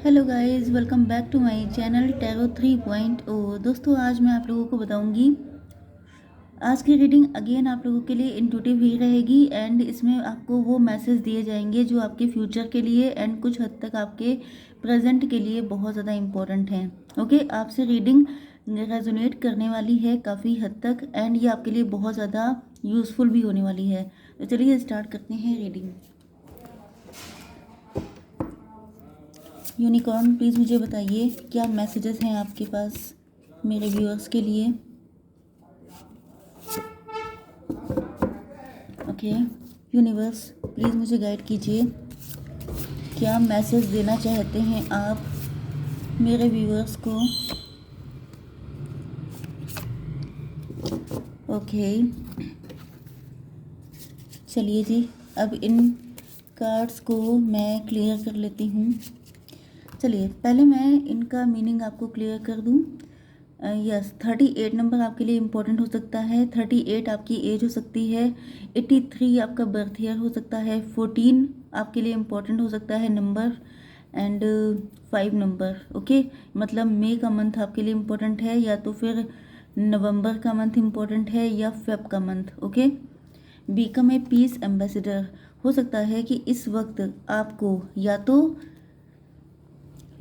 Hello guys, welcome back to my channel tarot 3.0। दोस्तों, आज मैं आप लोगों को बताऊंगी। आज की रीडिंग अगेन आप लोगों के लिए इंट्यूटिव ही रहेगी एंड इसमें आपको वो मैसेज दिए जाएंगे जो आपके फ्यूचर के लिए एंड कुछ हद तक आपके प्रेजेंट के लिए बहुत ज़्यादा इम्पोर्टेंट हैं। ओके, आपसे रीडिंग रेजोनेट करने वाली है काफ़ी हद तक एंड ये आपके लिए बहुत ज़्यादा यूज़फुल भी होने वाली है। तो चलिए स्टार्ट करते हैं रीडिंग। यूनिकॉर्न, प्लीज़ मुझे बताइए क्या मैसेजेस हैं आपके पास मेरे व्यूअर्स के लिए। ओके, यूनिवर्स प्लीज़ मुझे गाइड कीजिए क्या मैसेज देना चाहते हैं आप मेरे व्यूअर्स को। ओके, चलिए जी, अब इन कार्ड्स को मैं क्लियर कर लेती हूँ। चलिए, पहले मैं इनका मीनिंग आपको क्लियर कर दूँ। यस, 38 नंबर आपके लिए इम्पोर्टेंट हो सकता है। 38 आपकी एज हो सकती है। 83 आपका बर्थ ईयर हो सकता है। 14 आपके लिए इम्पोर्टेंट हो सकता है नंबर एंड 5 नंबर। ओके, मतलब मई का मंथ आपके लिए इम्पोर्टेंट है या तो फिर नवंबर का मंथ इम्पोर्टेंट है या फेब का month. Okay, become a peace ambassador हो सकता है कि इस वक्त आपको या तो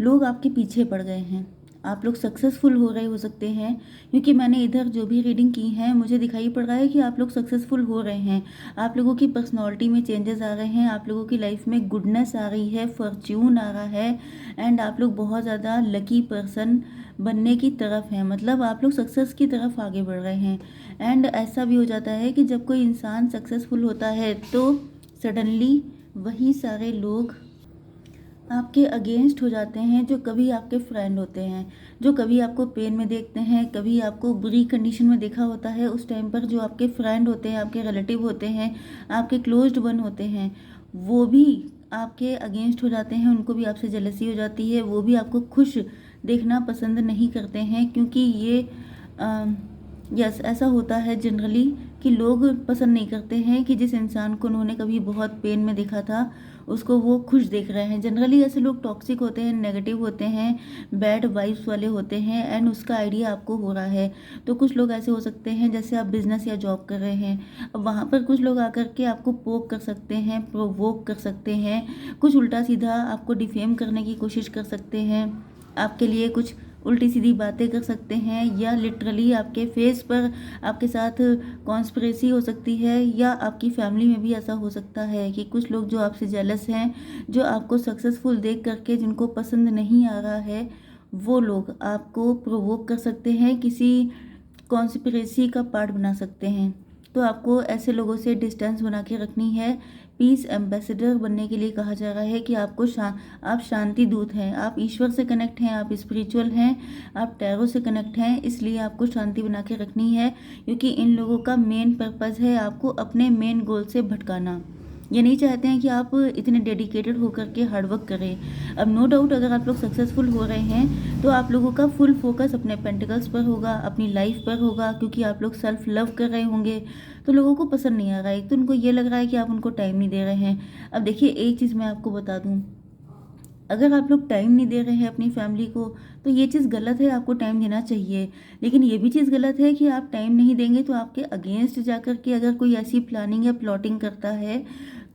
लोग आपके पीछे पड़ गए हैं, आप लोग सक्सेसफुल हो रहे हो सकते हैं, क्योंकि मैंने इधर जो भी रीडिंग की है मुझे दिखाई पड़ रहा है कि आप लोग सक्सेसफुल हो रहे हैं। आप लोगों की पर्सनालिटी में चेंजेस आ रहे हैं, आप लोगों की लाइफ में गुडनेस आ रही है, फॉर्च्यून आ रहा है एंड आप लोग बहुत ज़्यादा लकी पर्सन बनने की तरफ हैं। मतलब आप लोग सक्सेस की तरफ आगे बढ़ रहे हैं। एंड ऐसा भी हो जाता है कि जब कोई इंसान सक्सेसफुल होता है तो सडनली वही सारे लोग आपके अगेंस्ट हो जाते हैं जो कभी आपके फ्रेंड होते हैं, जो कभी आपको पेन में देखते हैं, कभी आपको बुरी कंडीशन में देखा होता है। उस टाइम पर जो आपके फ्रेंड होते हैं, आपके रिलेटिव होते हैं, आपके क्लोज्ड वन होते हैं, वो भी आपके अगेंस्ट हो जाते हैं। उनको भी आपसे जेलसी हो जाती है, वो भी आपको खुश देखना पसंद नहीं करते हैं, क्योंकि ये यस, ऐसा होता है जनरली कि लोग पसंद नहीं करते हैं कि जिस इंसान को उन्होंने कभी बहुत पेन में देखा था उसको वो खुश देख रहे हैं। जनरली ऐसे लोग टॉक्सिक होते हैं, नेगेटिव होते हैं, बैड वाइब्स वाले होते हैं एंड उसका आइडिया आपको हो रहा है। तो कुछ लोग ऐसे हो सकते हैं जैसे आप बिजनेस या जॉब कर रहे हैं, अब वहाँ पर कुछ लोग आकर के आपको पोक कर सकते हैं, प्रोवोक कर सकते हैं, कुछ उल्टा सीधा आपको डिफेम करने की कोशिश कर सकते हैं, आपके लिए कुछ उल्टी सीधी बातें कर सकते हैं, या लिटरली आपके फेस पर आपके साथ कॉन्स्पिरेसी हो सकती है, या आपकी फैमिली में भी ऐसा हो सकता है कि कुछ लोग जो आपसे जेलस हैं, जो आपको सक्सेसफुल देख करके जिनको पसंद नहीं आ रहा है, वो लोग आपको प्रोवोक कर सकते हैं, किसी कॉन्स्पिरेसी का पार्ट बना सकते हैं। तो आपको ऐसे लोगों से डिस्टेंस बना के रखनी है। पीस एम्बेसडर बनने के लिए कहा जा रहा है कि आप शांति दूत हैं, आप ईश्वर से कनेक्ट हैं, आप स्पिरिचुअल हैं, आप टैरो से कनेक्ट हैं, इसलिए आपको शांति बना के रखनी है, क्योंकि इन लोगों का मेन पर्पज़ है आपको अपने मेन गोल से भटकाना। ये नहीं चाहते हैं कि आप इतने डेडिकेटेड होकर के हार्डवर्क करें। अब नो डाउट अगर आप लोग सक्सेसफुल हो रहे हैं तो आप लोगों का फुल फोकस अपने पेंटिकल्स पर होगा, अपनी लाइफ पर होगा, क्योंकि आप लोग सेल्फ लव कर रहे होंगे। तो लोगों को पसंद नहीं आ रहा है, एक तो उनको ये लग रहा है कि आप उनको टाइम नहीं दे रहे हैं। अब देखिए, एक चीज़ मैं आपको बता दूँ, अगर आप लोग टाइम नहीं दे रहे हैं अपनी फैमिली को तो ये चीज़ गलत है, आपको टाइम देना चाहिए। लेकिन ये भी चीज़ गलत है कि आप टाइम नहीं देंगे तो आपके अगेंस्ट जाकर के अगर कोई ऐसी प्लानिंग या प्लॉटिंग करता है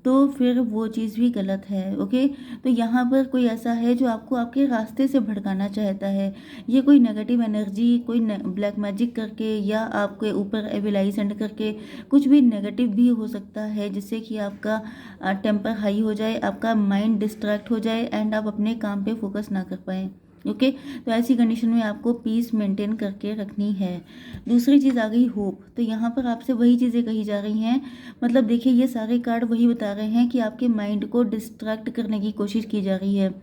तो फिर वो चीज़ भी गलत है। ओके, तो यहाँ पर कोई ऐसा है जो आपको आपके रास्ते से भटकाना चाहता है। ये कोई नेगेटिव एनर्जी, कोई ब्लैक मैजिक करके या आपके ऊपर एविलाई सेंड करके कुछ भी नेगेटिव भी हो सकता है, जिससे कि आपका टेम्पर हाई हो जाए, आपका माइंड डिस्ट्रैक्ट हो जाए एंड आप अपने काम पे फोकस ना कर पाएँ। ओके, तो ऐसी कंडीशन में आपको पीस मेंटेन करके रखनी है। दूसरी चीज़ आ गई होप। तो यहाँ पर आपसे वही चीज़ें कही जा रही हैं। मतलब देखिए, ये सारे कार्ड वही बता रहे हैं कि आपके माइंड को डिस्ट्रैक्ट करने की कोशिश की जा रही है।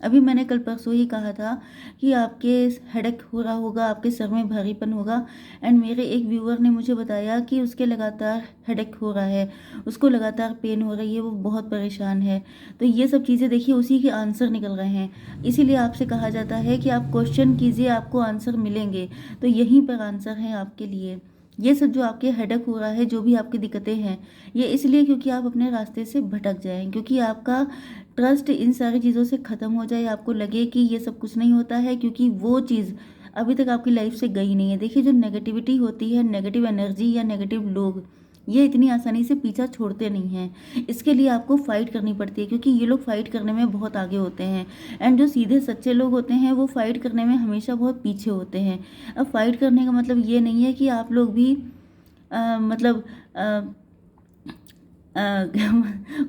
अभी मैंने कल परसों ही कहा था कि आपके हेडेक हो रहा होगा, आपके सर में भारीपन होगा एंड मेरे एक व्यूअर ने मुझे बताया कि उसके लगातार हेडेक हो रहा है, उसको लगातार पेन हो रही है, वो बहुत परेशान है। तो ये सब चीज़ें देखिए उसी के आंसर निकल रहे हैं। इसीलिए आपसे कहा जाता है कि आप क्वेश्चन कीजिए, आपको आंसर मिलेंगे। तो यहीं पर आंसर है आपके लिए। ये सब जो आपके हेडेक हो रहा है, जो भी आपकी दिक्कतें हैं, ये इसलिए क्योंकि आप अपने रास्ते से भटक जाएं, क्योंकि आपका ट्रस्ट इन सारी चीज़ों से ख़त्म हो जाए, आपको लगे कि ये सब कुछ नहीं होता है, क्योंकि वो चीज़ अभी तक आपकी लाइफ से गई नहीं है। देखिए, जो नेगेटिविटी होती है, नेगेटिव एनर्जी या नेगेटिव लोग, ये इतनी आसानी से पीछा छोड़ते नहीं हैं। इसके लिए आपको फ़ाइट करनी पड़ती है, क्योंकि ये लोग फ़ाइट करने में बहुत आगे होते हैं। एंड जो सीधे सच्चे लोग होते हैं, वो फ़ाइट करने में हमेशा बहुत पीछे होते हैं। अब फ़ाइट करने का मतलब ये नहीं है कि आप लोग भी मतलब अ, अ,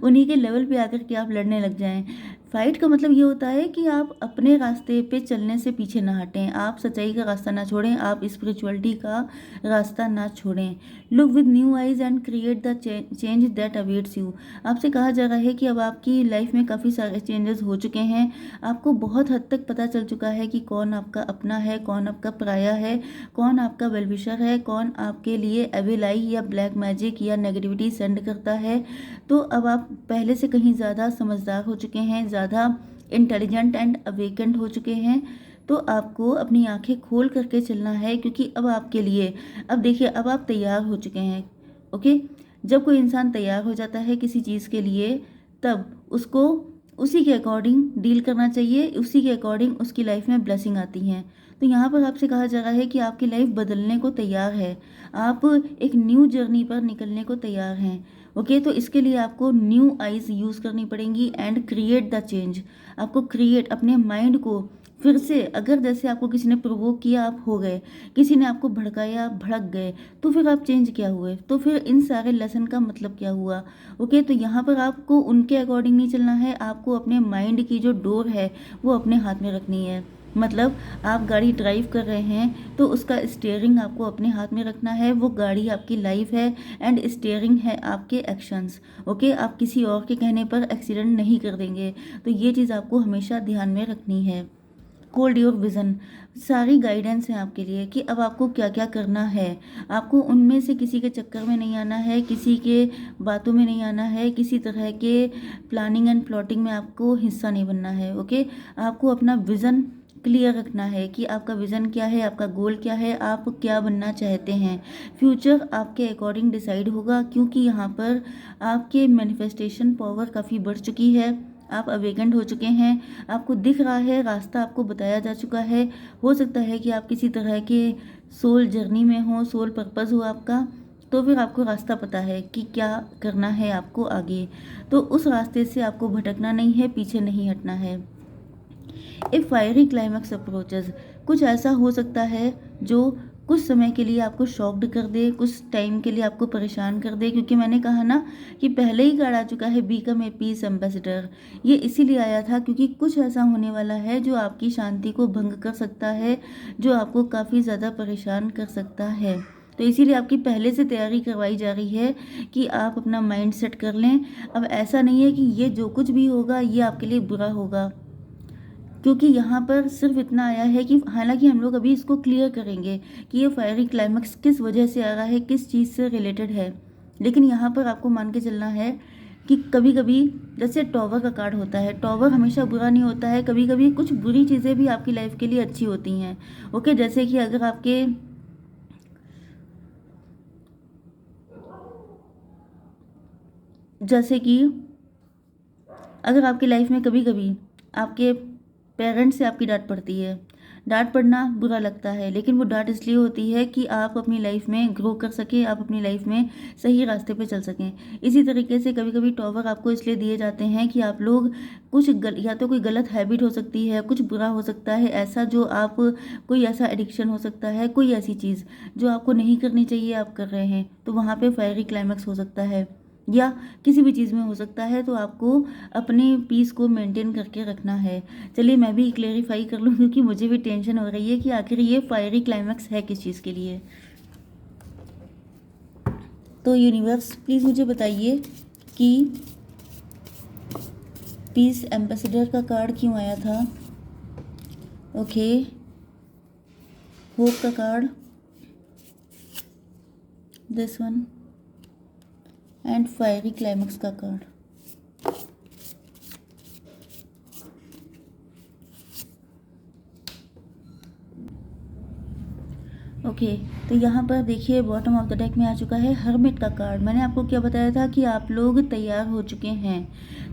उन्हीं के लेवल पे आकर के आप लड़ने लग जाएं। फाइट का मतलब ये होता है कि आप अपने रास्ते पे चलने से पीछे ना हटें, आप सच्चाई का रास्ता ना छोड़ें, आप स्पिरिचुअलिटी का रास्ता ना छोड़ें। Look with new eyes and create the change that awaits you. आपसे कहा जा रहा है कि अब आपकी लाइफ में काफ़ी सारे चेंजेस हो चुके हैं। आपको बहुत हद तक पता चल चुका है कि कौन आपका अपना है, कौन आपका पराया है, कौन आपका वेलविशर है, कौन आपके लिए एविल आई या ब्लैक मैजिक या नेगेटिविटी सेंड करता है। तो अब आप पहले से कहीं ज़्यादा समझदार हो चुके हैं, ज़्यादा इंटेलिजेंट एंड अवेकेंड हो चुके हैं। तो आपको अपनी आंखें खोल करके चलना है, क्योंकि अब आपके लिए, अब देखिए, अब आप तैयार हो चुके हैं। ओके, जब कोई इंसान तैयार हो जाता है किसी चीज़ के लिए, तब उसको उसी के अकॉर्डिंग डील करना चाहिए, उसी के अकॉर्डिंग उसकी लाइफ में ब्लेसिंग आती हैं। तो यहाँ पर आपसे कहा जा रहा है कि आपकी लाइफ बदलने को तैयार है, आप एक न्यू जर्नी पर निकलने को तैयार हैं। ओके, तो इसके लिए आपको न्यू आइज़ यूज़ करनी पड़ेंगी एंड क्रिएट द चेंज। आपको क्रिएट अपने माइंड को फिर से, अगर जैसे आपको किसी ने प्रोवोक किया आप हो गए, किसी ने आपको भड़काया आप भड़क गए, तो फिर आप चेंज क्या हुए? तो फिर इन सारे लेसन का मतलब क्या हुआ? ओके, तो यहाँ पर आपको उनके अकॉर्डिंग नहीं चलना है, आपको अपने माइंड की जो डोर है वो अपने हाथ में रखनी है। मतलब आप गाड़ी ड्राइव कर रहे हैं तो उसका स्टीयरिंग आपको अपने हाथ में रखना है। वो गाड़ी आपकी लाइफ है एंड स्टीयरिंग है आपके एक्शंस। ओके, आप किसी और के कहने पर एक्सीडेंट नहीं कर देंगे। तो ये चीज़ आपको हमेशा ध्यान में रखनी है। होल्ड योर विज़न, सारी गाइडेंस है आपके लिए कि अब आपको क्या क्या करना है। आपको उनमें से किसी के चक्कर में नहीं आना है, किसी के बातों में नहीं आना है, किसी तरह के प्लानिंग एंड प्लॉटिंग में आपको हिस्सा नहीं बनना है। ओके, आपको अपना विज़न क्लियर रखना है कि आपका विज़न क्या है, आपका गोल क्या है, आप क्या बनना चाहते हैं। फ्यूचर आपके अकॉर्डिंग डिसाइड होगा, क्योंकि यहाँ पर आपके मैनिफेस्टेशन पावर काफ़ी बढ़ चुकी है, आप अवेकेंड हो चुके हैं, आपको दिख रहा है, रास्ता आपको बताया जा चुका है। हो सकता है कि आप किसी तरह के सोल जर्नी में हो, सोल पर्पस हो आपका, तो फिर आपको रास्ता पता है कि क्या करना है आपको आगे। तो उस रास्ते से आपको भटकना नहीं है, पीछे नहीं हटना है। ए फायरी क्लाइमैक्स अप्रोचेस, कुछ ऐसा हो सकता है जो कुछ समय के लिए आपको शॉक्ड कर दे, कुछ टाइम के लिए आपको परेशान कर दे, क्योंकि मैंने कहा ना कि पहले ही कार्ड आ चुका है बीकम ए पीस एम्बेसडर। ये इसीलिए आया था क्योंकि कुछ ऐसा होने वाला है जो आपकी शांति को भंग कर सकता है, जो आपको काफ़ी ज़्यादा परेशान कर सकता है। तो इसीलिए आपकी पहले से तैयारी करवाई जा रही है कि आप अपना माइंड सेट कर लें। अब ऐसा नहीं है कि ये जो कुछ भी होगा ये आपके लिए बुरा होगा, क्योंकि यहाँ पर सिर्फ इतना आया है कि हालांकि हम लोग अभी इसको क्लियर करेंगे कि ये फायरी क्लाइमैक्स किस वजह से आ रहा है, किस चीज़ से रिलेटेड है। लेकिन यहाँ पर आपको मान के चलना है कि कभी कभी जैसे टॉवर का कार्ड होता है, टॉवर हमेशा बुरा नहीं होता है, कभी कभी कुछ बुरी चीज़ें भी आपकी लाइफ के लिए अच्छी होती हैं। ओके, जैसे कि अगर आपके जैसे कि अगर आपकी लाइफ में कभी कभी आपके पेरेंट्स से आपकी डांट पड़ती है, डांट पड़ना बुरा लगता है, लेकिन वो डांट इसलिए होती है कि आप अपनी लाइफ में ग्रो कर सकें, आप अपनी लाइफ में सही रास्ते पे चल सकें। इसी तरीके से कभी कभी टॉवर आपको इसलिए दिए जाते हैं कि आप लोग या तो कोई गलत हैबिट हो सकती है, कुछ बुरा हो सकता है ऐसा जो आप, कोई ऐसा एडिक्शन हो सकता है, कोई ऐसी चीज़ जो आपको नहीं करनी चाहिए आप कर रहे हैं, तो वहाँ पे फायरी क्लाइमैक्स हो सकता है, या किसी भी चीज़ में हो सकता है। तो आपको अपने पीस को मेंटेन करके रखना है। चलिए मैं भी क्लेरिफाई कर लूँ, क्योंकि मुझे भी टेंशन हो रही है कि आखिर ये फायरी क्लाइमैक्स है किस चीज़ के लिए। तो यूनिवर्स प्लीज़ मुझे बताइए कि पीस एम्बेसडर का कार्ड क्यों आया था। ओके, होप का card, this one, and fiery climax का कार्ड। ओके, तो यहाँ पर देखिए बॉटम ऑफ द डेक में आ चुका है हर्मिट का कार्ड। मैंने आपको क्या बताया था कि आप लोग तैयार हो चुके हैं,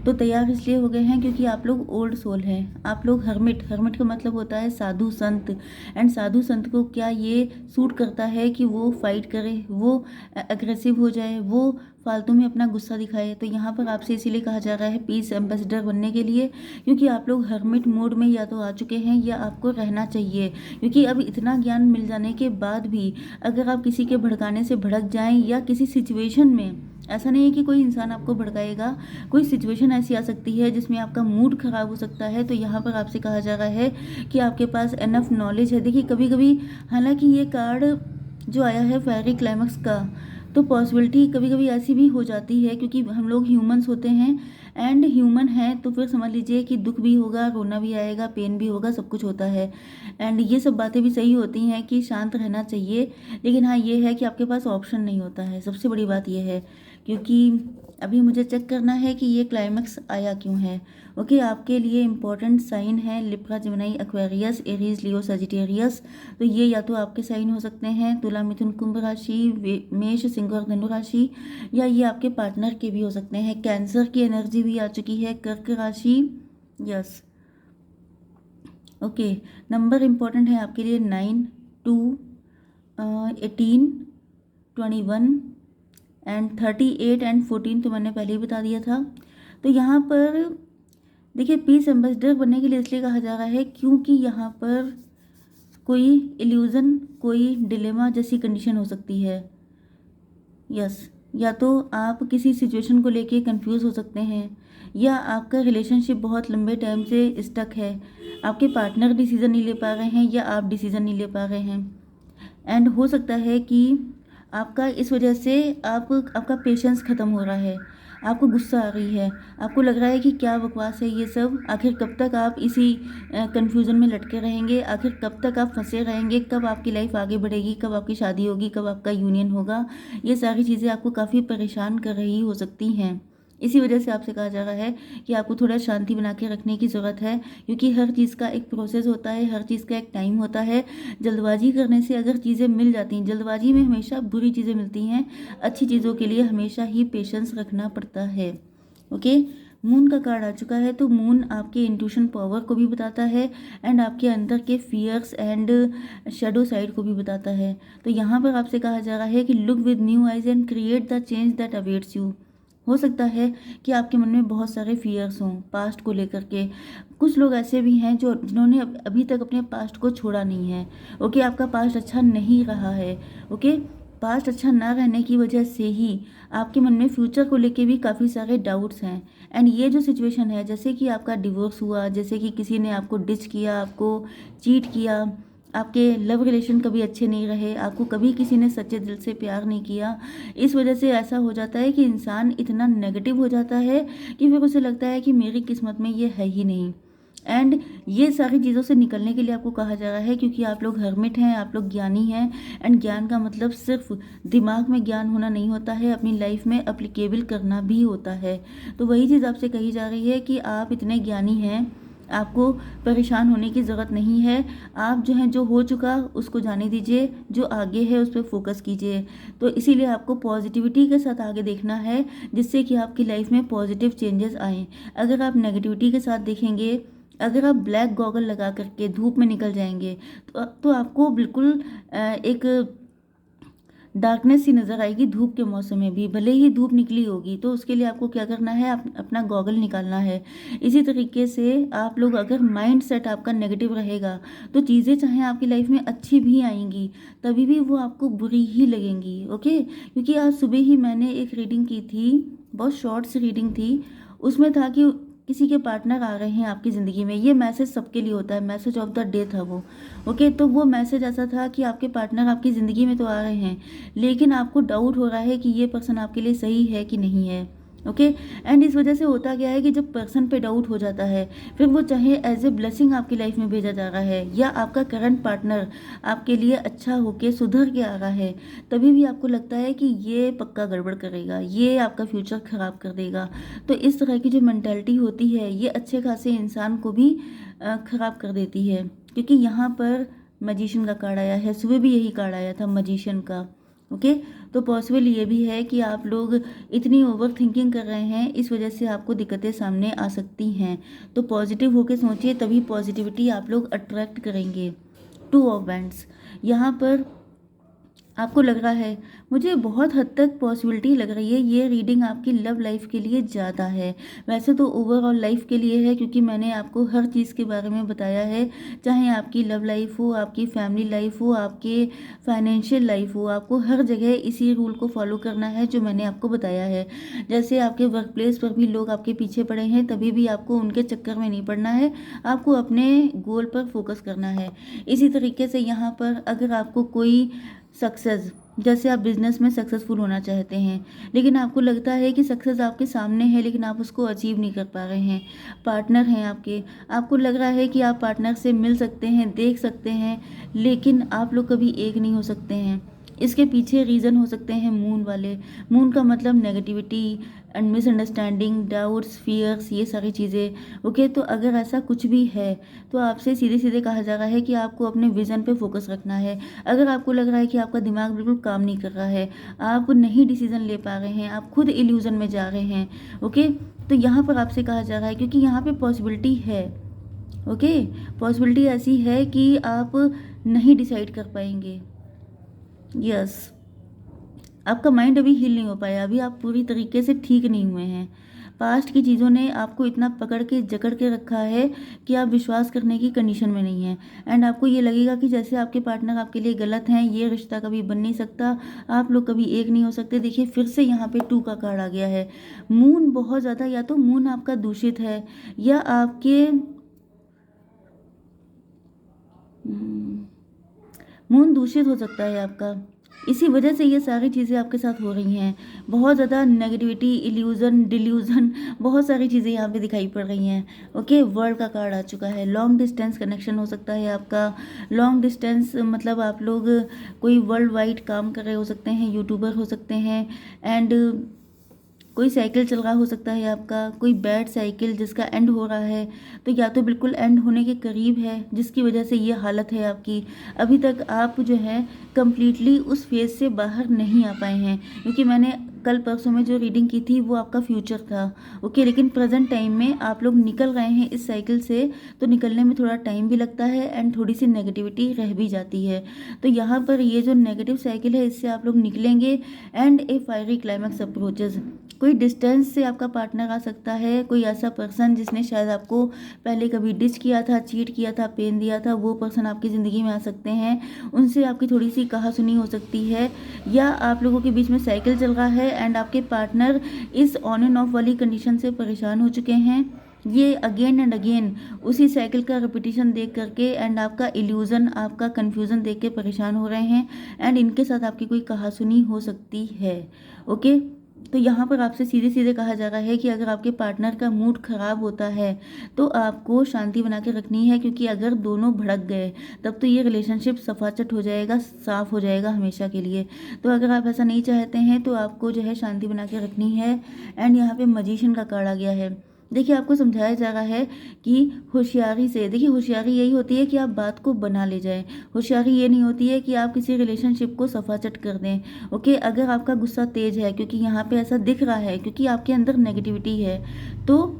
तो तैयार इसलिए हो गए हैं क्योंकि आप लोग ओल्ड सोल हैं, आप लोग हर्मिट, हर्मिट का मतलब होता है साधु संत। एंड साधु संत को क्या ये सूट करता है कि वो फाइट करे, वो अग्रेसिव हो जाए, वो फालतू में अपना गुस्सा दिखाए। तो यहाँ पर आपसे इसीलिए कहा जा रहा है पीस एम्बेसडर बनने के लिए, क्योंकि आप लोग हर्मिट मोड में या तो आ चुके हैं या आपको रहना चाहिए। क्योंकि अब इतना ज्ञान मिल जाने के बाद भी अगर आप किसी के भड़काने से भड़क जाएं या किसी सिचुएशन में, ऐसा नहीं है कि कोई इंसान आपको भड़काएगा, कोई सिचुएशन ऐसी आ सकती है जिसमें आपका मूड खराब हो सकता है, तो यहाँ पर आपसे कहा जा रहा है कि आपके पास एनफ नॉलेज है। देखिए कभी कभी, हालांकि ये कार्ड जो आया है फेयरी क्लाइमैक्स का, तो पॉसिबिलिटी कभी कभी ऐसी भी हो जाती है क्योंकि हम लोग ह्यूमंस होते हैं एंड ह्यूमन हैं, तो फिर समझ लीजिए कि दुख भी होगा, रोना भी आएगा, पेन भी होगा, सब कुछ होता है। एंड ये सब बातें भी सही होती हैं कि शांत रहना चाहिए, लेकिन हाँ ये है कि आपके पास ऑप्शन नहीं होता है, सबसे बड़ी बात ये है। क्योंकि अभी मुझे चेक करना है कि ये क्लाइमैक्स आया क्यों है। ओके, आपके लिए इंपॉर्टेंट साइन है लिब्रा, जेमिनी, एक्वेरियस, एरीज, लियो, सजिटेरियस। तो ये या तो आपके साइन हो सकते हैं तुला, मिथुन, कुंभ राशि, मेष, सिंह और धनु राशि, या ये आपके पार्टनर के भी हो सकते हैं। कैंसर की एनर्जी भी आ चुकी है, कर्क राशि, यस। ओके, नंबर इंपॉर्टेंट है आपके लिए 9, 2, 18, 21 एंड 38 एंड 14, तो मैंने पहले ही बता दिया था। तो यहाँ पर देखिए पीस एम्बेसडर बनने के लिए इसलिए कहा जा रहा है क्योंकि यहाँ पर कोई इल्यूज़न, कोई डिलेमा जैसी कंडीशन हो सकती है। यस, या तो आप किसी सिचुएशन को लेके कंफ्यूज हो सकते हैं, या आपका रिलेशनशिप बहुत लंबे टाइम से स्टक है, आपके पार्टनर डिसीज़न नहीं ले पा रहे हैं या आप डिसीज़न नहीं ले पा रहे हैं। एंड हो सकता है कि आपका इस वजह से आपका पेशेंस ख़त्म हो रहा है, आपको गुस्सा आ रही है, आपको लग रहा है कि क्या बकवास है ये सब, आखिर कब तक आप इसी कन्फ्यूज़न में लटके रहेंगे, आखिर कब तक आप फंसे रहेंगे, कब आपकी लाइफ आगे बढ़ेगी, कब आपकी शादी होगी, कब आपका यूनियन होगा। ये सारी चीज़ें आपको काफ़ी परेशान कर रही हो सकती हैं। इसी वजह से आपसे कहा जा रहा है कि आपको थोड़ा शांति बना के रखने की ज़रूरत है, क्योंकि हर चीज़ का एक प्रोसेस होता है, हर चीज़ का एक टाइम होता है। जल्दबाजी करने से अगर चीज़ें मिल जाती हैं, जल्दबाजी में हमेशा बुरी चीज़ें मिलती हैं, अच्छी चीज़ों के लिए हमेशा ही पेशेंस रखना पड़ता है। ओके, मून का कार्ड आ चुका है, तो मून आपके इंट्यूशन पावर को भी बताता है एंड आपके अंदर के फियर्स एंड शेडो साइड को भी बताता है। तो यहाँ पर आपसे कहा जा रहा है कि look with new eyes and create the change that awaits you. हो सकता है कि आपके मन में बहुत सारे फियर्स हों पास्ट को लेकर के। कुछ लोग ऐसे भी हैं जो जिन्होंने अभी तक अपने पास्ट को छोड़ा नहीं है। ओके, आपका पास्ट अच्छा नहीं रहा है। ओके, पास्ट अच्छा ना रहने की वजह से ही आपके मन में फ्यूचर को लेके भी काफ़ी सारे डाउट्स हैं। एंड ये जो सिचुएशन है, जैसे कि आपका डिवोर्स हुआ, जैसे कि किसी ने आपको डिच किया, आपको चीट किया, आपके लव रिलेशन कभी अच्छे नहीं रहे, आपको कभी किसी ने सच्चे दिल से प्यार नहीं किया, इस वजह से ऐसा हो जाता है कि इंसान इतना नेगेटिव हो जाता है कि फिर उसे लगता है कि मेरी किस्मत में ये है ही नहीं। एंड ये सारी चीज़ों से निकलने के लिए आपको कहा जा रहा है, क्योंकि आप लोग हर्मिट हैं, आप लोग ज्ञानी हैं। एंड ज्ञान का मतलब सिर्फ दिमाग में ज्ञान होना नहीं होता है, अपनी लाइफ में अप्लीकेबल करना भी होता है। तो वही चीज़ आपसे कही जा रही है कि आप इतने ज्ञानी हैं, आपको परेशान होने की ज़रूरत नहीं है। आप जो हैं, जो हो चुका उसको जाने दीजिए, जो आगे है उस पर फोकस कीजिए। तो इसीलिए आपको पॉजिटिविटी के साथ आगे देखना है, जिससे कि आपकी लाइफ में पॉजिटिव चेंजेस आएँ। अगर आप नेगेटिविटी के साथ देखेंगे, अगर आप ब्लैक गॉगल लगा करके धूप में निकल जाएंगे, तो आपको बिल्कुल एक डार्कनेस सी नज़र आएगी धूप के मौसम में भी, भले ही धूप निकली होगी। तो उसके लिए आपको क्या करना है, अपना गॉगल निकालना है। इसी तरीके से आप लोग, अगर माइंड सेट आपका नेगेटिव रहेगा, तो चीज़ें चाहे आपकी लाइफ में अच्छी भी आएंगी, तभी भी वो आपको बुरी ही लगेंगी। ओके, क्योंकि आज सुबह ही मैंने एक रीडिंग की थी, बहुत शॉर्ट सी रीडिंग थी। उसमें था कि किसी के पार्टनर आ रहे हैं आपकी ज़िंदगी में। ये मैसेज सबके लिए होता है, मैसेज ऑफ द डे था वो। ओके, तो वो मैसेज ऐसा था कि आपके पार्टनर आपकी ज़िंदगी में तो आ रहे हैं, लेकिन आपको डाउट हो रहा है कि ये पर्सन आपके लिए सही है कि नहीं है। ओके, एंड इस वजह से होता क्या है कि जब पर्सन पे डाउट हो जाता है, फिर वो चाहे एज ए ब्लेसिंग आपकी लाइफ में भेजा जा रहा है, या आपका करंट पार्टनर आपके लिए अच्छा होके सुधर के आ रहा है, तभी भी आपको लगता है कि ये पक्का गड़बड़ करेगा, ये आपका फ्यूचर ख़राब कर देगा। तो इस तरह की जो मेंटालिटी होती है, ये अच्छे खासे इंसान को भी ख़राब कर देती है। क्योंकि यहाँ पर मैजिशियन का कार्ड आया है, सुबह भी यही कार्ड आया था मैजिशियन का। ओके, तो पॉसिबल ये भी है कि आप लोग इतनी ओवर थिंकिंग कर रहे हैं, इस वजह से आपको दिक्कतें सामने आ सकती हैं। तो पॉजिटिव होकर सोचिए, तभी पॉजिटिविटी आप लोग अट्रैक्ट करेंगे। 2 ऑफ वैंड्स यहाँ पर आपको लग रहा है, मुझे बहुत हद तक पॉसिबिलिटी लग रही है ये रीडिंग आपकी लव लाइफ के लिए ज़्यादा है। वैसे तो ओवरऑल लाइफ के लिए है, क्योंकि मैंने आपको हर चीज़ के बारे में बताया है, चाहे आपकी लव लाइफ हो, आपकी फैमिली लाइफ हो, आपके फाइनेंशियल लाइफ हो, आपको हर जगह इसी रूल को फॉलो करना है जो मैंने आपको बताया है। जैसे आपके वर्क प्लेस पर भी लोग आपके पीछे पड़े हैं, तभी भी आपको उनके चक्कर में नहीं पड़ना है, आपको अपने गोल पर फोकस करना है। इसी तरीके से यहाँ पर अगर आपको कोई सक्सेस, जैसे आप बिजनेस में सक्सेसफुल होना चाहते हैं, लेकिन आपको लगता है कि सक्सेस आपके सामने है लेकिन आप उसको अचीव नहीं कर पा रहे हैं। पार्टनर हैं आपके, आपको लग रहा है कि आप पार्टनर से मिल सकते हैं, देख सकते हैं, लेकिन आप लोग कभी एक नहीं हो सकते हैं। इसके पीछे रीज़न हो सकते हैं मून वाले। मून का मतलब negativity and misunderstanding, doubts, fears, ये सारी चीज़ें। ओके, तो अगर ऐसा कुछ भी है तो आपसे सीधे सीधे कहा जा रहा है कि आपको अपने विज़न पे फोकस रखना है। अगर आपको लग रहा है कि आपका दिमाग बिल्कुल काम नहीं कर रहा है, आप नहीं डिसीजन ले पा रहे हैं, आप खुद इल्यूजन में जा रहे हैं, ओके, तो यहाँ पर आपसे कहा जा रहा है, क्योंकि यहाँ पे पॉसिबिलिटी है, ओके, पॉसिबिलिटी ऐसी है कि आप नहीं डिसाइड कर पाएंगे। यस, आपका माइंड अभी हील नहीं हो पाया, अभी आप पूरी तरीके से ठीक नहीं हुए हैं। पास्ट की चीज़ों ने आपको इतना पकड़ के जकड़ के रखा है कि आप विश्वास करने की कंडीशन में नहीं हैं, एंड आपको ये लगेगा कि जैसे आपके पार्टनर आपके लिए गलत हैं, ये रिश्ता कभी बन नहीं सकता, आप लोग कभी एक नहीं हो सकते। देखिए फिर से यहाँ पे 2 का कार्ड आ गया है। मून बहुत ज़्यादा, या तो मून आपका दूषित है या आपके मून दूषित हो सकता है आपका, इसी वजह से ये सारी चीज़ें आपके साथ हो रही हैं। बहुत ज़्यादा नेगेटिविटी, इल्यूज़न, डिल्यूज़न, बहुत सारी चीज़ें यहाँ पे दिखाई पड़ रही हैं। ओके, वर्ल्ड का कार्ड आ चुका है। लॉन्ग डिस्टेंस कनेक्शन हो सकता है आपका। लॉन्ग डिस्टेंस मतलब आप लोग कोई वर्ल्ड वाइड काम कर रहे हो सकते हैं, यूट्यूबर हो सकते हैं, एंड कोई साइकिल चल रहा हो सकता है आपका, कोई बैड साइकिल जिसका एंड हो रहा है, तो या तो बिल्कुल एंड होने के करीब है, जिसकी वजह से ये हालत है आपकी। अभी तक आप जो है कंप्लीटली उस फेज से बाहर नहीं आ पाए हैं, क्योंकि मैंने कल परसों में जो रीडिंग की थी वो आपका फ्यूचर था, ओके, लेकिन प्रेजेंट टाइम में आप लोग निकल रहे हैं इस साइकिल से, तो निकलने में थोड़ा टाइम भी लगता है एंड थोड़ी सी नेगेटिविटी रह भी जाती है। तो यहाँ पर ये जो नेगेटिव साइकिल है, इससे आप लोग निकलेंगे, and a fiery climax approaches. कोई डिस्टेंस से आपका पार्टनर आ सकता है, कोई ऐसा पर्सन जिसने शायद आपको पहले कभी डिच किया था, चीट किया था, पेन दिया था, वो पर्सन आपकी ज़िंदगी में आ सकते हैं, उनसे आपकी थोड़ी सी कहासुनी हो सकती है, या आप लोगों के बीच में साइकिल चल रहा है एंड आपके पार्टनर इस ऑन एंड ऑफ वाली कंडीशन से परेशान हो चुके हैं। ये अगेन एंड अगेन उसी साइकिल का रिपीटिशन देख करके एंड आपका इल्यूज़न, आपका कन्फ्यूज़न देख के परेशान हो रहे हैं, एंड इनके साथ आपकी कोई कहासुनी हो सकती है। ओके, तो यहाँ पर आपसे सीधे सीधे कहा जा रहा है कि अगर आपके पार्टनर का मूड ख़राब होता है तो आपको शांति बना के रखनी है, क्योंकि अगर दोनों भड़क गए तब तो ये रिलेशनशिप सफाचट हो जाएगा, साफ़ हो जाएगा हमेशा के लिए। तो अगर आप ऐसा नहीं चाहते हैं तो आपको जो है शांति बना के रखनी है। एंड यहाँ पे मैजिशियन का कार्ड आ गया है। देखिए आपको समझाया जा रहा है कि होशियारी से, देखिए होशियारी यही होती है कि आप बात को बना ले जाएं, होशियारी ये नहीं होती है कि आप किसी रिलेशनशिप को सफाचट कर दें। ओके, अगर आपका गुस्सा तेज है, क्योंकि यहाँ पे ऐसा दिख रहा है, क्योंकि आपके अंदर नेगेटिविटी है, तो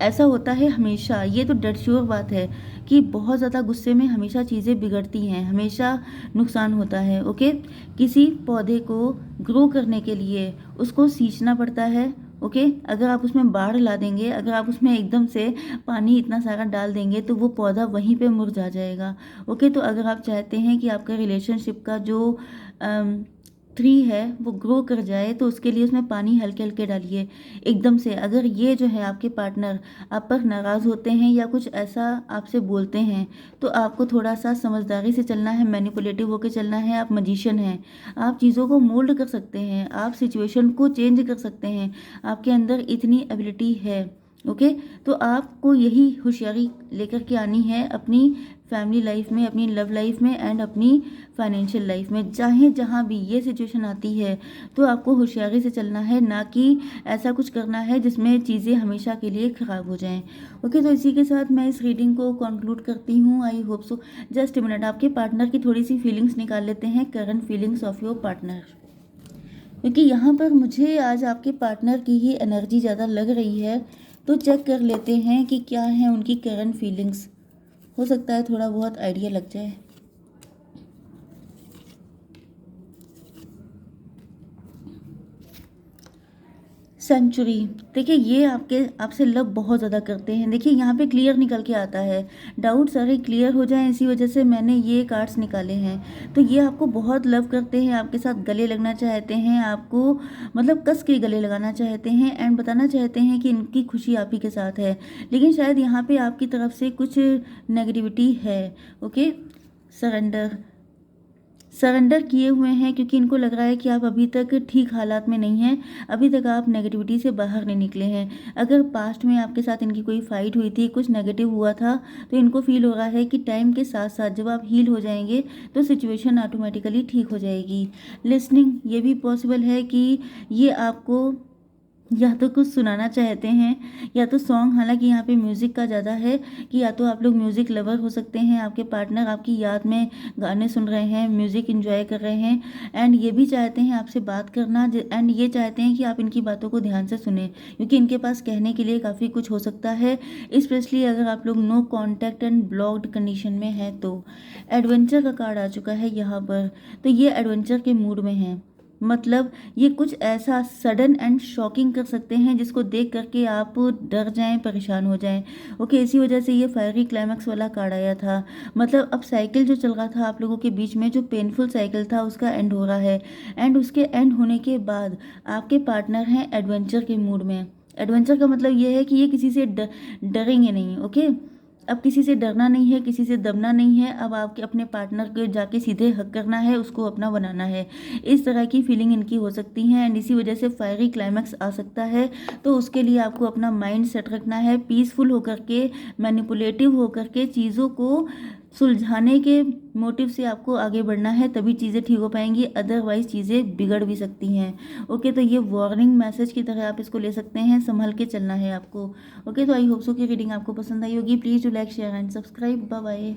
ऐसा होता है हमेशा, ये तो डेड श्योर बात है कि बहुत ज़्यादा गुस्से में हमेशा चीज़ें बिगड़ती हैं, हमेशा नुकसान होता है। ओके, किसी पौधे को ग्रो करने के लिए उसको सींचना पड़ता है। ओके, अगर आप उसमें बाढ़ ला देंगे, अगर आप उसमें एकदम से पानी इतना सारा डाल देंगे तो वो पौधा वहीं पे मुरझा जाएगा। ओके, तो अगर आप चाहते हैं कि आपका रिलेशनशिप का जो ट्री है वो ग्रो कर जाए, तो उसके लिए उसमें पानी हल्के हल्के डालिए एकदम से। अगर ये जो है आपके पार्टनर आप पर नाराज़ होते हैं या कुछ ऐसा आपसे बोलते हैं, तो आपको थोड़ा सा समझदारी से चलना है, मैनिपुलेटिव होकर चलना है। आप मजिशियन हैं, आप चीज़ों को मोल्ड कर सकते हैं, आप सिचुएशन को चेंज कर सकते हैं, आपके अंदर इतनी एबिलिटी है। ओके, तो आपको यही होशियारी लेकर के आनी है अपनी फैमिली लाइफ में, अपनी लव लाइफ में, एंड अपनी फाइनेंशियल लाइफ में। चाहे जहाँ भी ये सिचुएशन आती है तो आपको होशियारी से चलना है, ना कि ऐसा कुछ करना है जिसमें चीज़ें हमेशा के लिए ख़राब हो जाएं। ओके, तो इसी के साथ मैं इस रीडिंग को कंक्लूड करती हूँ। I hope so. Just a minute, आपके पार्टनर की थोड़ी सी फीलिंग्स निकाल लेते हैं, current feelings of your partner. क्योंकि यहाँ पर मुझे आज आपके पार्टनर की ही एनर्जी ज़्यादा लग रही है। तो चेक कर लेते हैं कि क्या है उनकी करंट फीलिंग्स। हो सकता है थोड़ा बहुत आइडिया लग जाए। सेंचुरी। देखिए ये आपसे लव बहुत ज़्यादा करते हैं। देखिए यहाँ पे क्लियर निकल के आता है, डाउट सारे क्लियर हो जाएं, इसी वजह से मैंने ये कार्ड्स निकाले हैं। तो ये आपको बहुत लव करते हैं, आपके साथ गले लगना चाहते हैं, आपको मतलब कस के गले लगाना चाहते हैं एंड बताना चाहते हैं कि इनकी खुशी आप ही के साथ है। लेकिन शायद यहाँ पे आपकी तरफ से कुछ नेगेटिविटी है। ओके, सरेंडर किए हुए हैं क्योंकि इनको लग रहा है कि आप अभी तक ठीक हालात में नहीं हैं, अभी तक आप नेगेटिविटी से बाहर नहीं निकले हैं। अगर पास्ट में आपके साथ इनकी कोई फाइट हुई थी, कुछ नेगेटिव हुआ था, तो इनको फील हो रहा है कि टाइम के साथ साथ जब आप हील हो जाएंगे तो सिचुएशन ऑटोमेटिकली ठीक हो जाएगी। लिसनिंग, ये भी पॉसिबल है कि ये आपको या तो कुछ सुनाना चाहते हैं या तो सॉन्ग, हालांकि यहाँ पे म्यूज़िक का ज़्यादा है कि या तो आप लोग म्यूज़िक लवर हो सकते हैं, आपके पार्टनर आपकी याद में गाने सुन रहे हैं, म्यूज़िक एंजॉय कर रहे हैं एंड ये भी चाहते हैं आपसे बात करना एंड ये चाहते हैं कि आप इनकी बातों को ध्यान से सुने क्योंकि इनके पास कहने के लिए काफ़ी कुछ हो सकता है, स्पेशली अगर आप लोग no contact and blocked condition में हैं तो। एडवेंचर का कार्ड आ चुका है यहाँ पर, तो ये एडवेंचर के मूड में हैं। मतलब ये कुछ ऐसा सडन एंड शॉकिंग कर सकते हैं जिसको देख करके आप डर जाएं, परेशान हो जाएं। ओके, इसी वजह से ये फायरी क्लाइमैक्स वाला कार्ड आया था। मतलब अब साइकिल जो चल रहा था आप लोगों के बीच में, जो पेनफुल साइकिल था, उसका एंड हो रहा है एंड उसके एंड होने के बाद आपके पार्टनर हैं एडवेंचर के मूड में। एडवेंचर का मतलब ये है कि ये किसी से डरेंगे नहीं। ओके, अब किसी से डरना नहीं है, किसी से दबना नहीं है, अब आपके अपने पार्टनर को जाके सीधे हक करना है, उसको अपना बनाना है। इस तरह की फीलिंग इनकी हो सकती है एंड इसी वजह से फायरी क्लाइमैक्स आ सकता है। तो उसके लिए आपको अपना माइंड सेट रखना है, पीसफुल होकर के, मैनिपुलेटिव होकर के, चीज़ों को सुलझाने के मोटिव से आपको आगे बढ़ना है, तभी चीज़ें ठीक हो पाएंगी, अदरवाइज चीज़ें बिगड़ भी सकती हैं। ओके, तो ये वार्निंग मैसेज की तरह आप इसको ले सकते हैं, संभल के चलना है आपको। ओके, तो आई होप सो की रीडिंग आपको पसंद आई होगी। Please do like, share and subscribe. Bye bye.